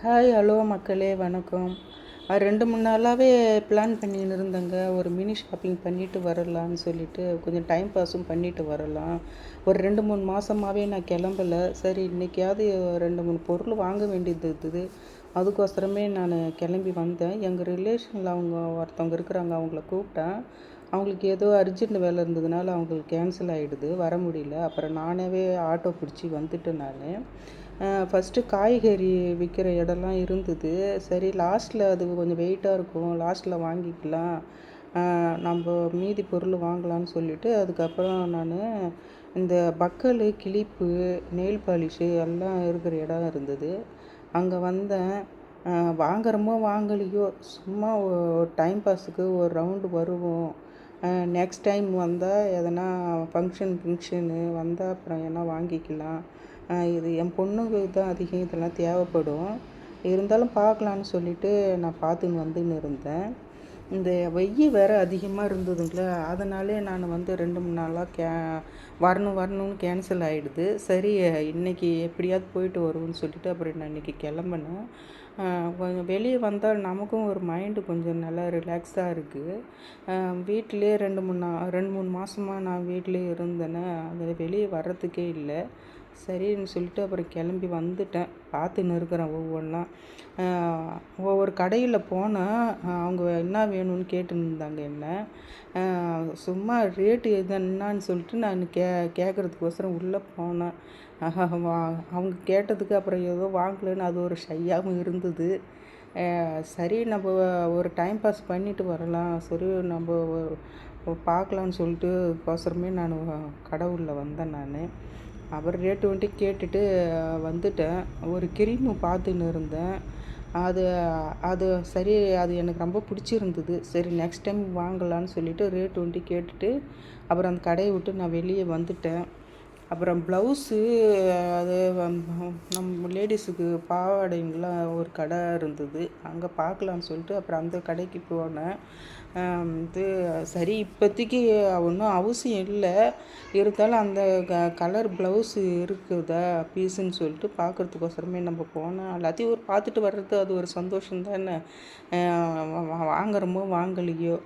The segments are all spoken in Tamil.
ஹாய் ஹலோ மக்களே வணக்கம். 2 3 நாளாகவே பிளான் பண்ணின்னு இருந்தேங்க. ஒரு மினி ஷாப்பிங் பண்ணிட்டு வரலான்னு சொல்லிட்டு கொஞ்சம் டைம் பாஸும் பண்ணிட்டு வரலாம். ஒரு 2 3 மாதமாகவே நான் கிளம்பல. சரி இன்னைக்காவது 2 3 பொருள் வாங்க வேண்டியது இருந்தது. அதுக்கோசரமே நான் கிளம்பி வந்தேன். எங்கள் ரிலேஷனில் அவங்க ஒருத்தவங்க இருக்கிறாங்க, அவங்கள கூப்பிட்டேன். அவங்களுக்கு ஏதோ அர்ஜென்ட் வேலை இருந்ததுனால அவங்களுக்கு கேன்சல் ஆகிடுது, வர முடியல. அப்புறம் நானாகவே ஆட்டோ பிடிச்சி வந்துட்டேன் நான். ஃபஸ்ட்டு காய்கறி விற்கிற இடம்லாம் இருந்தது. சரி லாஸ்ட்டில் அது கொஞ்சம் வெயிட்டாக இருக்கும், லாஸ்ட்டில் வாங்கிக்கலாம், நம்ம மீதி பொருள் வாங்கலான்னு சொல்லிவிட்டு அதுக்கப்புறம் நான் இந்த பக்கல், கிளிப்பு, நெயில் பாலிஷு எல்லாம் இருக்கிற இடம் இருந்தது. அங்கே வந்தேன். வாங்குறோமோ வாங்கலையோ, சும்மா ஒரு டைம் பாஸுக்கு ஒரு ரவுண்டு வருவோம். நெக்ஸ்ட் டைம் வந்தால் எதனா ஃபங்க்ஷனு வந்தால் அப்புறம் என்ன வாங்கிக்கலாம். இது என் பொண்ணுக்கு தான் அதிகம் இதெல்லாம் தேவைப்படும். இருந்தாலும் பார்க்கலான்னு சொல்லிட்டு நான் பார்த்துன்னு வந்துன்னு இருந்தேன். இந்த வெய்ய வேறு அதிகமாக இருந்ததுங்களா, அதனாலே நான் 2 3 நாளாக வரணும்னு கேன்சல் ஆகிடுது. சரி இன்றைக்கி எப்படியாவது போயிட்டு வருவோன்னு சொல்லிட்டு அப்புறம் நான் இன்றைக்கி கிளம்புனேன். கொஞ்சம் வெளியே வந்தால் நமக்கும் ஒரு மைண்டு கொஞ்சம் நல்லா ரிலாக்ஸாக இருக்குது. வீட்டிலே 2 3 மாதமாக நான் வீட்டிலே இருந்தேனே, அதில் வெளியே வர்றதுக்கே இல்லை. சரின்னு சொல்லிட்டு அப்புறம் கிளம்பி வந்துட்டேன். பார்த்துன்னு இருக்கிறேன் ஒவ்வொன்றா. ஒவ்வொரு கடையில் போனால் அவங்க என்ன வேணும்னு கேட்டுன்னு இருந்தாங்க என்ன. சும்மா ரேட்டு என்னான்னு சொல்லிட்டு நான் கேட்குறதுக்கோசரம் உள்ளே போனேன். அவங்க கேட்டதுக்கு அப்புறம் ஏதோ வாங்கலைன்னு அது ஒரு ஷையாகவும் இருந்தது. சரி நம்ம ஒரு டைம் பாஸ் பண்ணிட்டு வரலாம், சரி நம்ம பார்க்கலான்னு சொல்லிட்டு கோசரமே நான் கடை உள்ள வந்தேன் நான். அப்புறம் ரேட்டு வந்துட்டு கேட்டுட்டு வந்துட்டேன். ஒரு கிரீமு பார்த்துன்னு இருந்தேன். அது அது சரி, அது எனக்கு ரொம்ப பிடிச்சிருந்தது. சரி நெக்ஸ்ட் டைம் வாங்கலான்னு சொல்லிவிட்டு ரேட்டு வந்துட்டு கேட்டுட்டு அப்புறம் அந்த கடையை விட்டு நான் வெளியே வந்துட்டேன். அப்புறம் ப்ளவுஸு, அது நம்ம லேடிஸுக்கு பாவாடைங்கெலாம் ஒரு கடை இருந்தது, அங்கே பார்க்கலான்னு சொல்லிட்டு அப்புறம் அந்த கடைக்கு போனேன். இது சரி இப்போதைக்கு ஒன்றும் அவசியம் இல்லை, இருந்தாலும் அந்த கலர் ப்ளவுஸு இருக்குதா பீஸுன்னு சொல்லிட்டு பார்க்குறதுக்கோசரமே நம்ம போனேன். எல்லாத்தையும் ஒரு பார்த்துட்டு வர்றது அது ஒரு சந்தோஷம் தானே. வாங்குறோமோ வாங்கலையோ,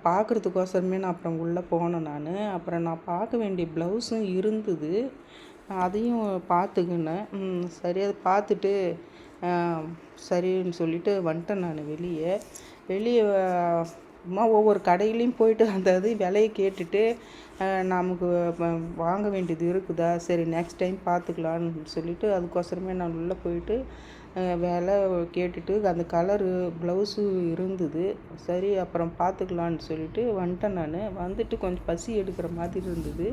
பார்க்குறதுக்கோசரமே நான் அப்புறம் உள்ளே போனேன் நான். அப்புறம் நான் பார்க்க வேண்டிய ப்ளவுஸும் இருந்தது, அதையும் பார்த்துக்கினேன். சரி அதை பார்த்துட்டு சரின்னு சொல்லிட்டு வந்துட்டேன் நான் வெளியே. சும்மா ஒவ்வொரு கடையிலையும் போயிட்டு அந்த இது விலையை கேட்டுட்டு நமக்கு வாங்க வேண்டியது இருக்குதா, சரி நெக்ஸ்ட் டைம் பார்த்துக்கலான்னு சொல்லிட்டு அதுக்கோசரமே நான் உள்ளே போயிட்டு விலை கேட்டுட்டு அந்த கலரு ப்ளவுஸு இருந்தது. சரி அப்புறம் பார்த்துக்கலான்னு சொல்லிட்டு வந்துட்டேன் நான். வந்துட்டு கொஞ்சம் பசி எடுக்கிற மாதிரி இருந்தது.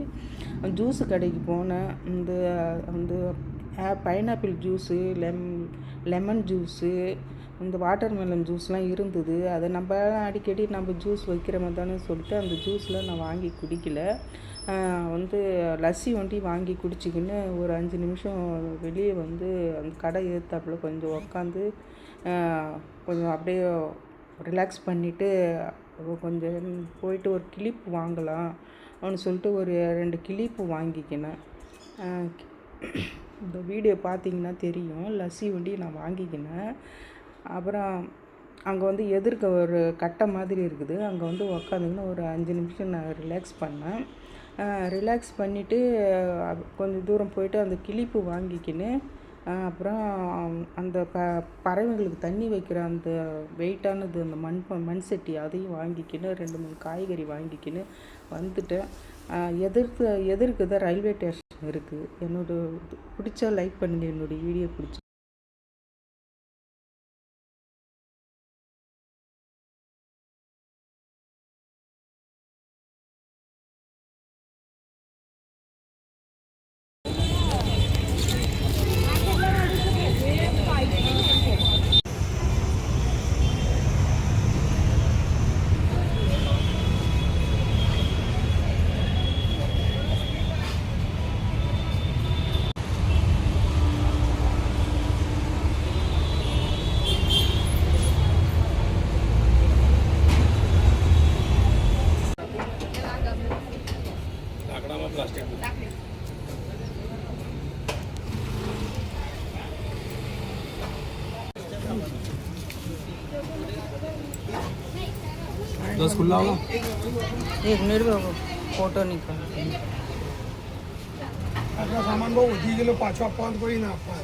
ஜூஸு கடைக்கு போனேன். இந்த பைனாப்பிள் ஜூஸு, லெமன் ஜூஸு, இந்த வாட்டர் மெலன் ஜூஸ்லாம் இருந்தது. அதை நம்ம அடிக்கடி நம்ம ஜூஸ் வைக்கிறோமே தானே சொல்லிட்டு அந்த ஜூஸில் நான் வாங்கி குடிக்கல. லஸ்ஸி வண்டி வாங்கி குடிச்சிக்கின்னு ஒரு 5 நிமிஷம் வெளியே வந்து அந்த கடை ஏற்றாப்புல கொஞ்சம் உக்காந்து கொஞ்சம் அப்படியே ரிலாக்ஸ் பண்ணிவிட்டு கொஞ்சம் போயிட்டு ஒரு கிளிப்பு வாங்கலாம் அப்படின்னு சொல்லிட்டு ஒரு 2 கிளிப்பு வாங்கிக்கினேன். இந்த வீடியோ பார்த்தீங்கன்னா தெரியும், லஸ்ஸி வண்டி நான் வாங்கிக்கினேன். அப்புறம் அங்கே எதிர்க்க ஒரு கட்டை மாதிரி இருக்குது, அங்கே உக்காந்துக்கின்னு ஒரு 5 நிமிஷம் நான் ரிலாக்ஸ் பண்ணேன். ரிலாக்ஸ் பண்ணிவிட்டு கொஞ்சம் தூரம் போயிட்டு அந்த கிளிப்பு வாங்கிக்கின்னு அப்புறம் அந்த பறவைங்களுக்கு தண்ணி வைக்கிற அந்த வெயிட்டானது அந்த மண் சட்டி அதையும் வாங்கிக்கின்னு 2 3 காய்கறி வாங்கிக்கின்னு வந்துட்டேன். எதிர்க்கு தான் ரயில்வே ஸ்டேஷன் இருக்குது. பிடிச்சா லைக் பண்ணுங்கள், என்னுடைய வீடியோ பிடிச்சி. 10 खुला होगा. 1 मिनिट बघू फोटो निकाल આટલા સામાન બહુ વધી ગયેલો પાછો આપવાનો પડી ના આપવા